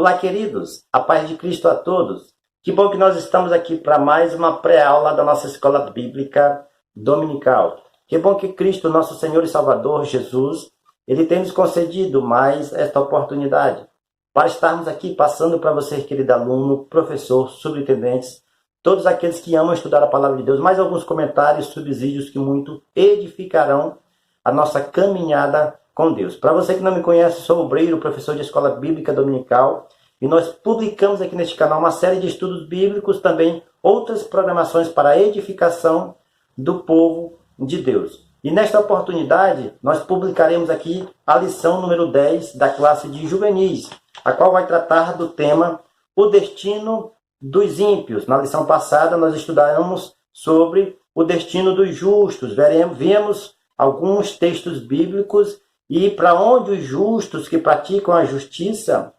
Olá, queridos, a paz de Cristo a todos. Que bom que nós estamos aqui para mais uma pré-aula da nossa Escola Bíblica Dominical. Que bom que Cristo, nosso Senhor e Salvador, Jesus, Ele tem nos concedido mais esta oportunidade para estarmos aqui passando para você, querido aluno, professor, superintendentes, todos aqueles que amam estudar a Palavra de Deus, mais alguns comentários, subsídios que muito edificarão a nossa caminhada com Deus. Para você que não me conhece, sou o Obreiro, professor de Escola Bíblica Dominical, e nós publicamos aqui neste canal uma série de estudos bíblicos, também outras programações para a edificação do povo de Deus. E nesta oportunidade, nós publicaremos aqui a lição número 10 da classe de juvenis, a qual vai tratar do tema O Destino dos Ímpios. Na lição passada, nós estudamos sobre o destino dos justos. Vemos alguns textos bíblicos e para onde os justos que praticam a justiça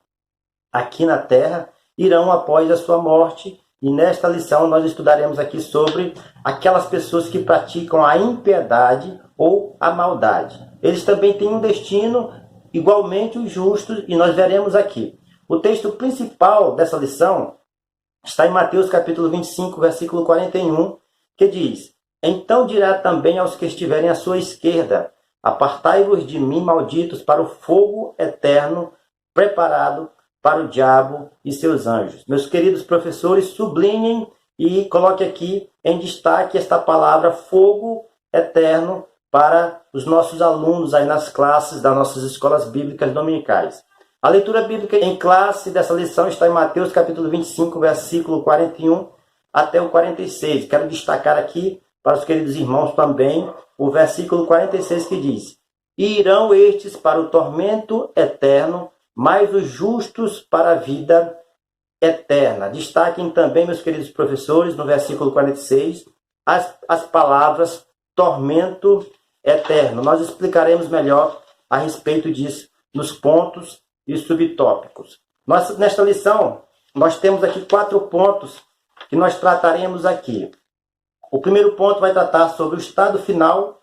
aqui na terra irão após a sua morte. E nesta lição nós estudaremos aqui sobre aquelas pessoas que praticam a impiedade ou a maldade. Eles também têm um destino igualmente os justos, e nós veremos aqui. O texto principal dessa lição está em Mateus capítulo 25, versículo 41, que diz: Então dirá também aos que estiverem à sua esquerda: Apartai-vos de mim, malditos, para o fogo eterno preparado para o diabo e seus anjos. Meus queridos professores, sublinhem e coloquem aqui em destaque esta palavra fogo eterno para os nossos alunos aí nas classes das nossas escolas bíblicas dominicais. A leitura bíblica em classe dessa lição está em Mateus capítulo 25, versículo 41 até o 46. Quero destacar aqui para os queridos irmãos também o versículo 46 que diz: E irão estes para o tormento eterno, mas os justos para a vida eterna. Destaquem também, meus queridos professores, no versículo 46, as palavras tormento eterno. Nós explicaremos melhor a respeito disso nos pontos e subtópicos. Nesta lição, nós temos aqui 4 pontos que nós trataremos aqui. O primeiro ponto vai tratar sobre o estado final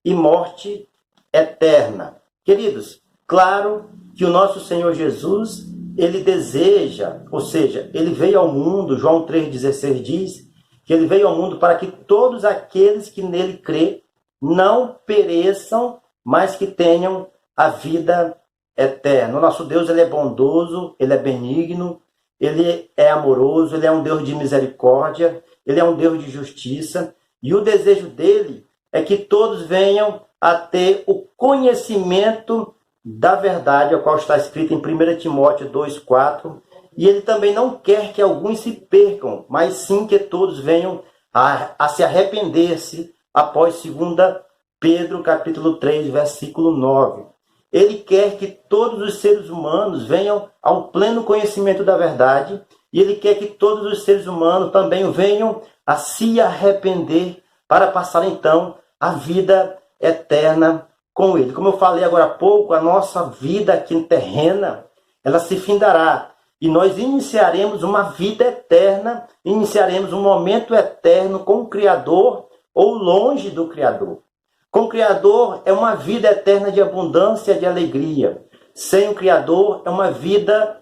e morte eterna. Queridos, claro que o nosso Senhor Jesus, Ele deseja, ou seja, Ele veio ao mundo, João 3,16 diz, que Ele veio ao mundo para que todos aqueles que nele crê não pereçam, mas que tenham a vida eterna. O nosso Deus, Ele é bondoso, Ele é benigno, Ele é amoroso, Ele é um Deus de misericórdia, Ele é um Deus de justiça, e o desejo dele é que todos venham a ter o conhecimento da verdade, a qual está escrito em 1 Timóteo 2,4, e ele também não quer que alguns se percam, mas sim que todos venham a se arrepender-se após 2 Pedro capítulo 3, versículo 9. Ele quer que todos os seres humanos venham ao pleno conhecimento da verdade, e Ele quer que todos os seres humanos também venham a se arrepender para passar então a vida eterna com Ele. Como eu falei agora há pouco, a nossa vida aqui terrena, ela se findará. E nós iniciaremos uma vida eterna, iniciaremos um momento eterno com o Criador ou longe do Criador. Com o Criador é uma vida eterna de abundância, de alegria. Sem o Criador é uma vida,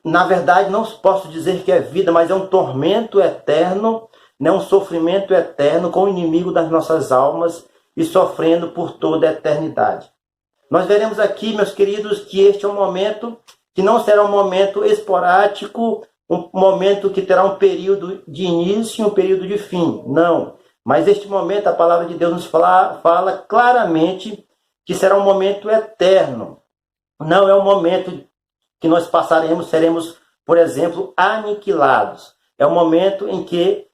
na verdade não posso dizer que é vida, mas é um tormento eterno, né? Um sofrimento eterno com o inimigo das nossas almas e sofrendo por toda a eternidade. Nós veremos aqui, meus queridos, que este é um momento que não será um momento esporádico, um momento que terá um período de início e um período de fim. Não. Mas este momento, a palavra de Deus nos fala claramente que será um momento eterno. Não é um momento que nós seremos, por exemplo, aniquilados. É um momento em que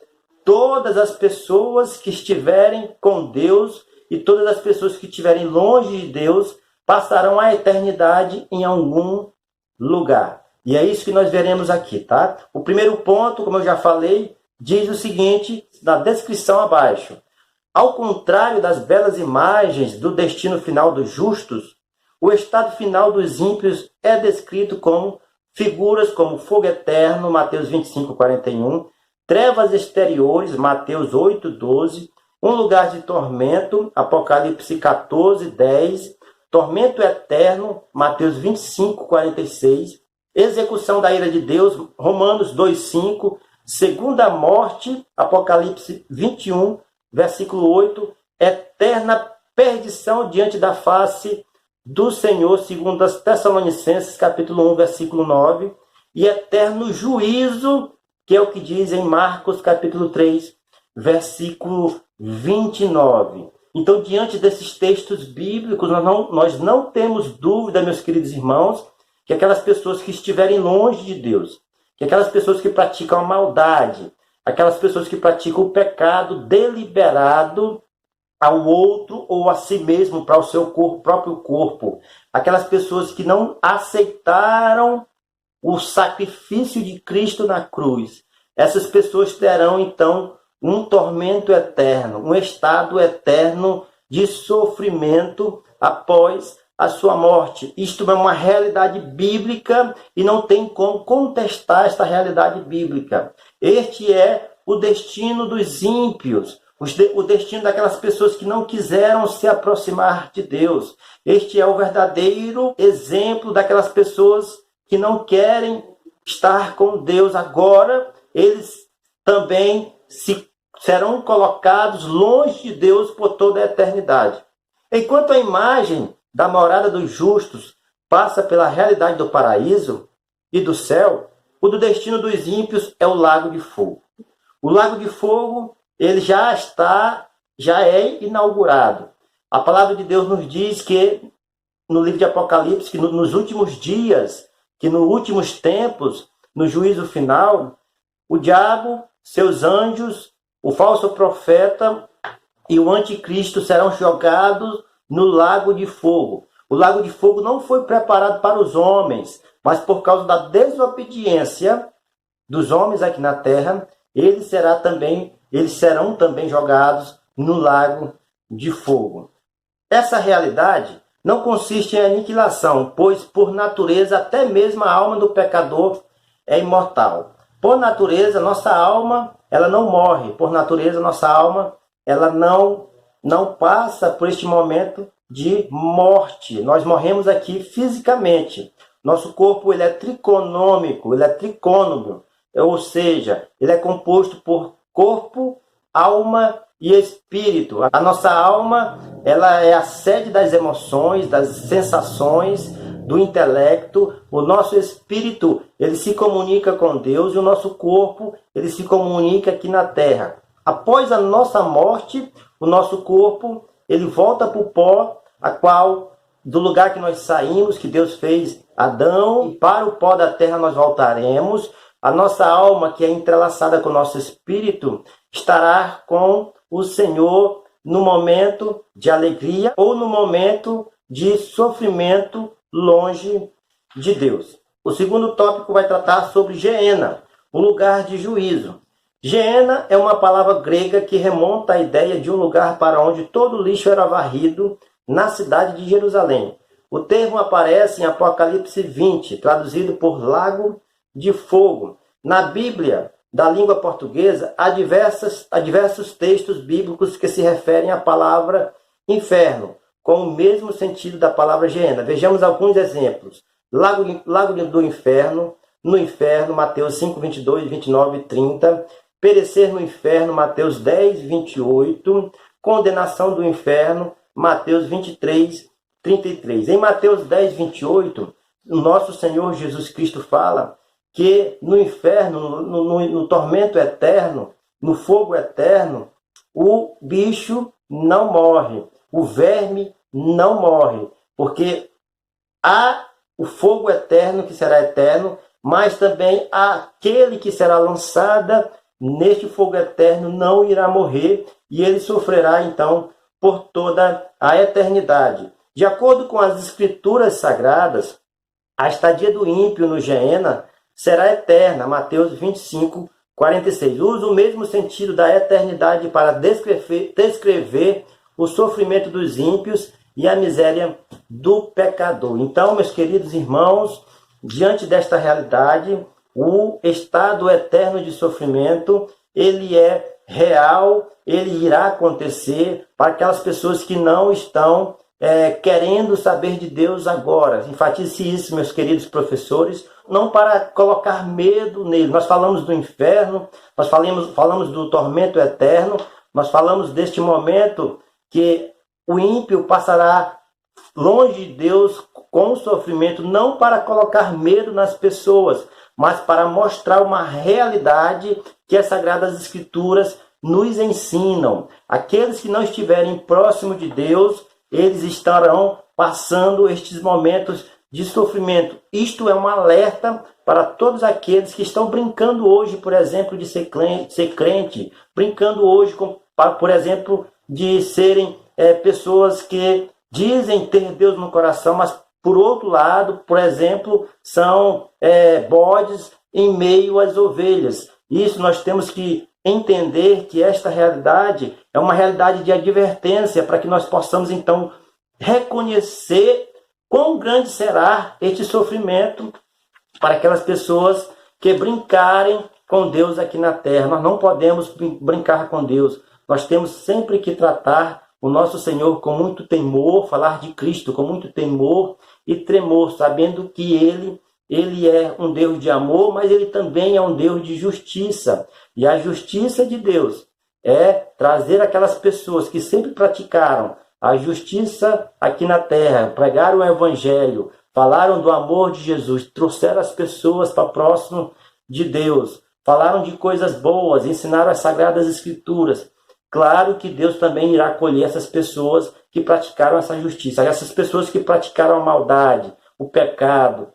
todas as pessoas que estiverem com Deus e todas as pessoas que estiverem longe de Deus passarão a eternidade em algum lugar. E é isso que nós veremos aqui, tá? O primeiro ponto, como eu já falei, diz o seguinte, na descrição abaixo: Ao contrário das belas imagens do destino final dos justos, o estado final dos ímpios é descrito como figuras como fogo eterno, Mateus 25, 41, trevas exteriores, Mateus 8, 12, um lugar de tormento, Apocalipse 14, 10, tormento eterno, Mateus 25, 46, execução da ira de Deus, Romanos 2:5, segunda morte, Apocalipse 21, versículo 8, eterna perdição diante da face do Senhor, segundo as Tessalonicenses, capítulo 1, versículo 9, e eterno juízo, que é o que diz em Marcos, capítulo 3, versículo 29. Então, diante desses textos bíblicos, nós não temos dúvida, meus queridos irmãos, que aquelas pessoas que estiverem longe de Deus, que aquelas pessoas que praticam a maldade, aquelas pessoas que praticam o pecado deliberado ao outro ou a si mesmo, para o seu próprio corpo, aquelas pessoas que não aceitaram o sacrifício de Cristo na cruz, essas pessoas terão então um tormento eterno, um estado eterno de sofrimento após a sua morte. Isto é uma realidade bíblica e não tem como contestar esta realidade bíblica. Este é o destino dos ímpios, o destino daquelas pessoas que não quiseram se aproximar de Deus. Este é o verdadeiro exemplo daquelas pessoas que não querem estar com Deus agora. Eles também serão colocados longe de Deus por toda a eternidade. Enquanto a imagem da morada dos justos passa pela realidade do paraíso e do céu, o do destino dos ímpios é o lago de fogo. O lago de fogo, ele já é inaugurado. A palavra de Deus nos diz que, no livro de Apocalipse, que nos últimos dias, que nos últimos tempos, no juízo final, o diabo, seus anjos, o falso profeta e o anticristo serão jogados no lago de fogo. O lago de fogo não foi preparado para os homens, mas por causa da desobediência dos homens aqui na terra, eles serão também jogados no lago de fogo. Essa realidade não consiste em aniquilação, pois por natureza até mesmo a alma do pecador é imortal. Por natureza, nossa alma, ela não morre. Por natureza, nossa alma, ela não passa por este momento de morte. Nós morremos aqui fisicamente. Nosso corpo, ele é triconômico, ele é tricônomo, ou seja, ele é composto por corpo, alma e espírito. A nossa alma, ela é a sede das emoções, das sensações, do intelecto. O nosso espírito, ele se comunica com Deus, e o nosso corpo, ele se comunica aqui na terra. Após a nossa morte, o nosso corpo, ele volta para o pó, do lugar que nós saímos, que Deus fez Adão, e para o pó da terra nós voltaremos. A nossa alma, que é entrelaçada com o nosso espírito, estará com o Senhor no momento de alegria ou no momento de sofrimento longe de Deus. O segundo tópico vai tratar sobre Geena, o lugar de juízo. Geena é uma palavra grega que remonta à ideia de um lugar para onde todo lixo era varrido na cidade de Jerusalém. O termo aparece em Apocalipse 20, traduzido por lago de fogo. Na Bíblia, da língua portuguesa, há diversos textos bíblicos que se referem à palavra inferno, com o mesmo sentido da palavra Geena. Vejamos alguns exemplos. Lago do inferno, no inferno, Mateus 5, 22, 29 e 30. Perecer no inferno, Mateus 10, 28. Condenação do inferno, Mateus 23, 33. Em Mateus 10, 28, o nosso Senhor Jesus Cristo fala que no inferno, no tormento eterno, no fogo eterno, o bicho não morre, o verme não morre, porque há o fogo eterno que será eterno, mas também aquele que será lançado neste fogo eterno não irá morrer, e ele sofrerá então por toda a eternidade. De acordo com as escrituras sagradas, a estadia do ímpio no Geena será eterna. Mateus 25, 46. Usa o mesmo sentido da eternidade para descrever o sofrimento dos ímpios e a miséria do pecador. Então, meus queridos irmãos, diante desta realidade, o estado eterno de sofrimento, ele é real, ele irá acontecer para aquelas pessoas que não estão querendo saber de Deus agora. Enfatize isso, meus queridos professores, não para colocar medo nele. Nós falamos do inferno, nós falamos do tormento eterno, nós falamos deste momento que o ímpio passará longe de Deus com o sofrimento, não para colocar medo nas pessoas, mas para mostrar uma realidade que as Sagradas Escrituras nos ensinam. Aqueles que não estiverem próximo de Deus, eles estarão passando estes momentos de sofrimento. Isto é um alerta para todos aqueles que estão brincando hoje, por exemplo, de ser crente, brincando hoje, por exemplo, de serem pessoas que dizem ter Deus no coração, mas por outro lado, por exemplo, são bodes em meio às ovelhas. Isso nós temos que entender que esta realidade é uma realidade de advertência para que nós possamos então reconhecer quão grande será este sofrimento para aquelas pessoas que brincarem com Deus aqui na terra. Nós não podemos brincar com Deus. Nós temos sempre que tratar o nosso Senhor com muito temor, falar de Cristo com muito temor e tremor, sabendo que Ele é um Deus de amor, mas Ele também é um Deus de justiça. E a justiça de Deus é trazer aquelas pessoas que sempre praticaram a justiça aqui na terra, pregaram o Evangelho, falaram do amor de Jesus, trouxeram as pessoas para próximo de Deus, falaram de coisas boas, ensinaram as Sagradas Escrituras. Claro que Deus também irá acolher essas pessoas que praticaram essa justiça, essas pessoas que praticaram a maldade, o pecado,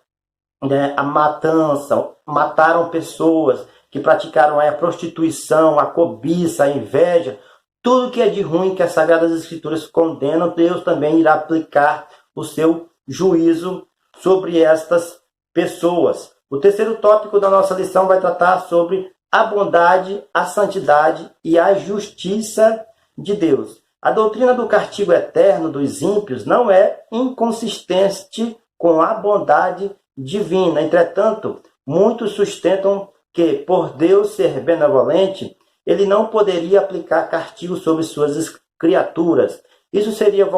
a matança, mataram pessoas, que praticaram a prostituição, a cobiça, a inveja, tudo que é de ruim que as Sagradas Escrituras condenam, Deus também irá aplicar o seu juízo sobre estas pessoas. O terceiro tópico da nossa lição vai tratar sobre a bondade, a santidade e a justiça de Deus. A doutrina do castigo eterno dos ímpios não é inconsistente com a bondade divina. Entretanto, muitos sustentam que, por Deus ser benevolente, ele não poderia aplicar castigo sobre suas criaturas. Isso seria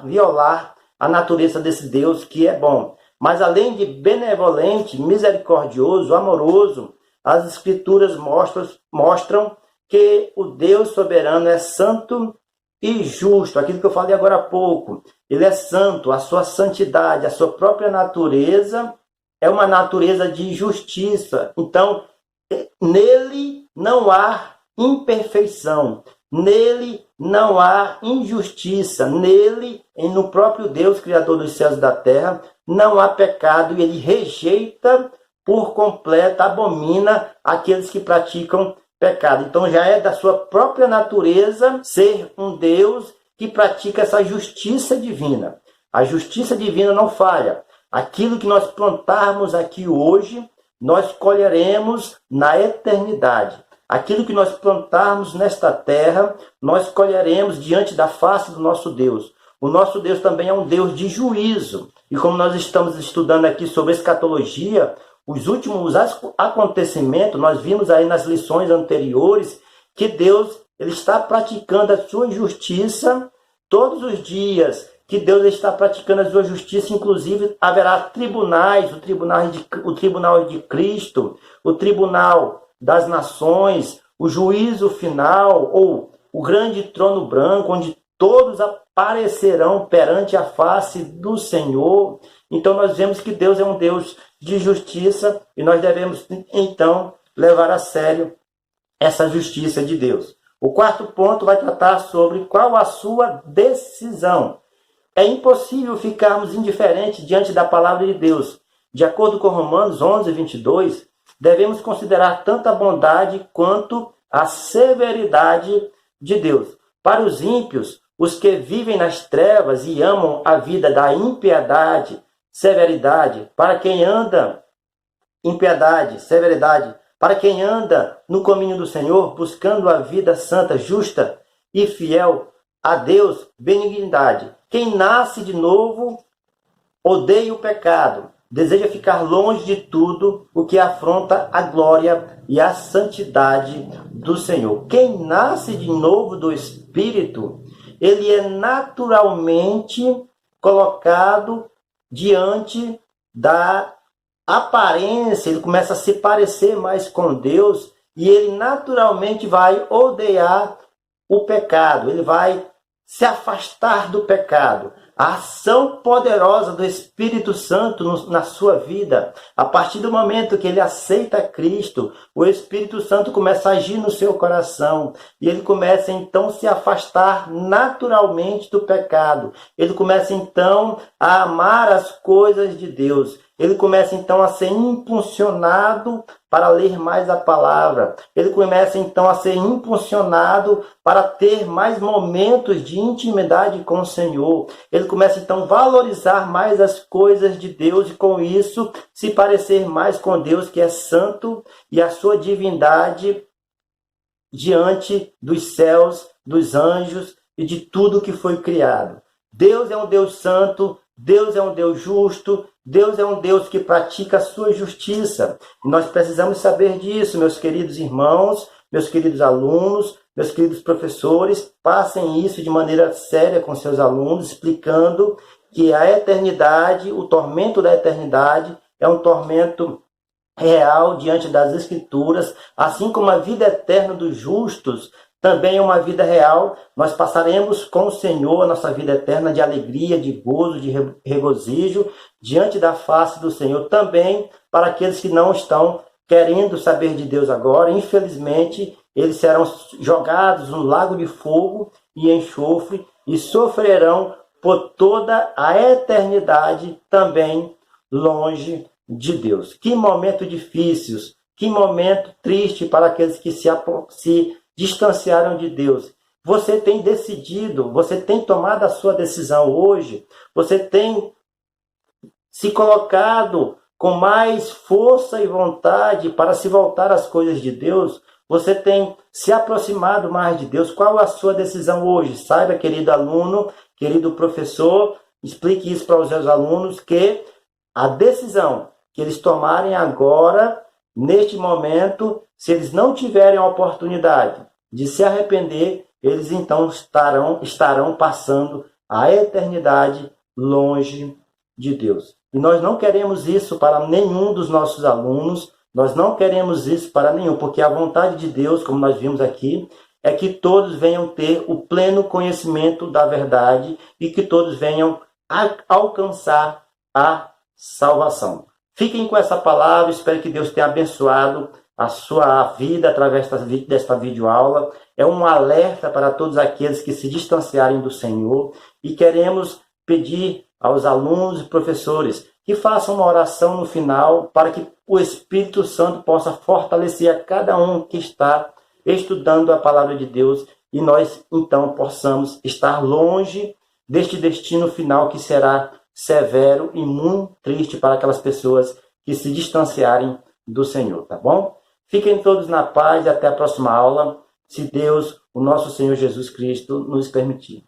violar a natureza desse Deus que é bom. Mas além de benevolente, misericordioso, amoroso, as Escrituras mostram que o Deus soberano é santo e justo. Aquilo que eu falei agora há pouco. Ele é santo, a sua santidade, a sua própria natureza é uma natureza de justiça. Então, nele não há imperfeição, nele não há injustiça, nele, no próprio Deus, Criador dos céus e da terra, não há pecado e ele rejeita por completo, abomina aqueles que praticam pecado. Então já é da sua própria natureza ser um Deus que pratica essa justiça divina. A justiça divina não falha. Aquilo que nós plantarmos aqui hoje, nós colheremos na eternidade. Aquilo que nós plantarmos nesta terra, nós colheremos diante da face do nosso Deus. O nosso Deus também é um Deus de juízo. E como nós estamos estudando aqui sobre escatologia, os últimos acontecimentos, nós vimos aí nas lições anteriores que Deus ele está praticando a sua justiça todos os dias, que Deus está praticando a sua justiça, inclusive haverá tribunais, o tribunal de Cristo, o tribunal das nações, o juízo final, ou o grande trono branco, onde todos aparecerão perante a face do Senhor. Então nós vemos que Deus é um Deus de justiça e nós devemos então levar a sério essa justiça de Deus. O quarto ponto vai tratar sobre qual a sua decisão. É impossível ficarmos indiferentes diante da palavra de Deus. De acordo com Romanos 11, 22, devemos considerar tanto a bondade quanto a severidade de Deus. Para os ímpios, os que vivem nas trevas e amam a vida da impiedade, severidade, para quem anda impiedade, severidade, para quem anda no caminho do Senhor, buscando a vida santa, justa e fiel a Deus, benignidade. Quem nasce de novo odeia o pecado, deseja ficar longe de tudo o que afronta a glória e a santidade do Senhor. Quem nasce de novo do Espírito ele é naturalmente colocado diante da aparência, ele começa a se parecer mais com Deus e ele naturalmente vai odiar o pecado, ele vai se afastar do pecado. A ação poderosa do Espírito Santo na sua vida, a partir do momento que ele aceita Cristo, o Espírito Santo começa a agir no seu coração e ele começa então a se afastar naturalmente do pecado. Ele começa então a amar as coisas de Deus. Ele começa então a ser impulsionado para ler mais a palavra. Ele começa então a ser impulsionado para ter mais momentos de intimidade com o Senhor. Ele começa então a valorizar mais as coisas de Deus e com isso se parecer mais com Deus, que é santo, e a sua divindade diante dos céus, dos anjos e de tudo que foi criado. Deus é um Deus santo, Deus é um Deus justo, Deus é um Deus que pratica a sua justiça. E nós precisamos saber disso, meus queridos irmãos, meus queridos alunos, meus queridos professores. Passem isso de maneira séria com seus alunos, explicando que a eternidade, o tormento da eternidade, é um tormento real diante das Escrituras, assim como a vida eterna dos justos também é uma vida real. Nós passaremos com o Senhor a nossa vida eterna de alegria, de gozo, de regozijo diante da face do Senhor. Também para aqueles que não estão querendo saber de Deus agora, infelizmente, eles serão jogados no lago de fogo e enxofre e sofrerão por toda a eternidade também longe de Deus. Que momento difícil, que momento triste para aqueles que se distanciaram de Deus. Você tem decidido, você tem tomado a sua decisão hoje, você tem se colocado com mais força e vontade para se voltar às coisas de Deus, você tem se aproximado mais de Deus. Qual a sua decisão hoje? Saiba, querido aluno, querido professor, explique isso para os seus alunos, que a decisão que eles tomarem agora, neste momento, se eles não tiverem a oportunidade de se arrepender, eles então estarão passando a eternidade longe de Deus. E nós não queremos isso para nenhum dos nossos alunos, nós não queremos isso para nenhum, porque a vontade de Deus, como nós vimos aqui, é que todos venham ter o pleno conhecimento da verdade e que todos venham alcançar a salvação. Fiquem com essa palavra, espero que Deus tenha abençoado a sua vida através desta videoaula. É um alerta para todos aqueles que se distanciarem do Senhor e queremos pedir aos alunos e professores que façam uma oração no final para que o Espírito Santo possa fortalecer a cada um que está estudando a palavra de Deus e nós então possamos estar longe deste destino final que será severo e muito triste para aquelas pessoas que se distanciarem do Senhor, tá bom? Fiquem todos na paz e até a próxima aula, se Deus, o nosso Senhor Jesus Cristo, nos permitir.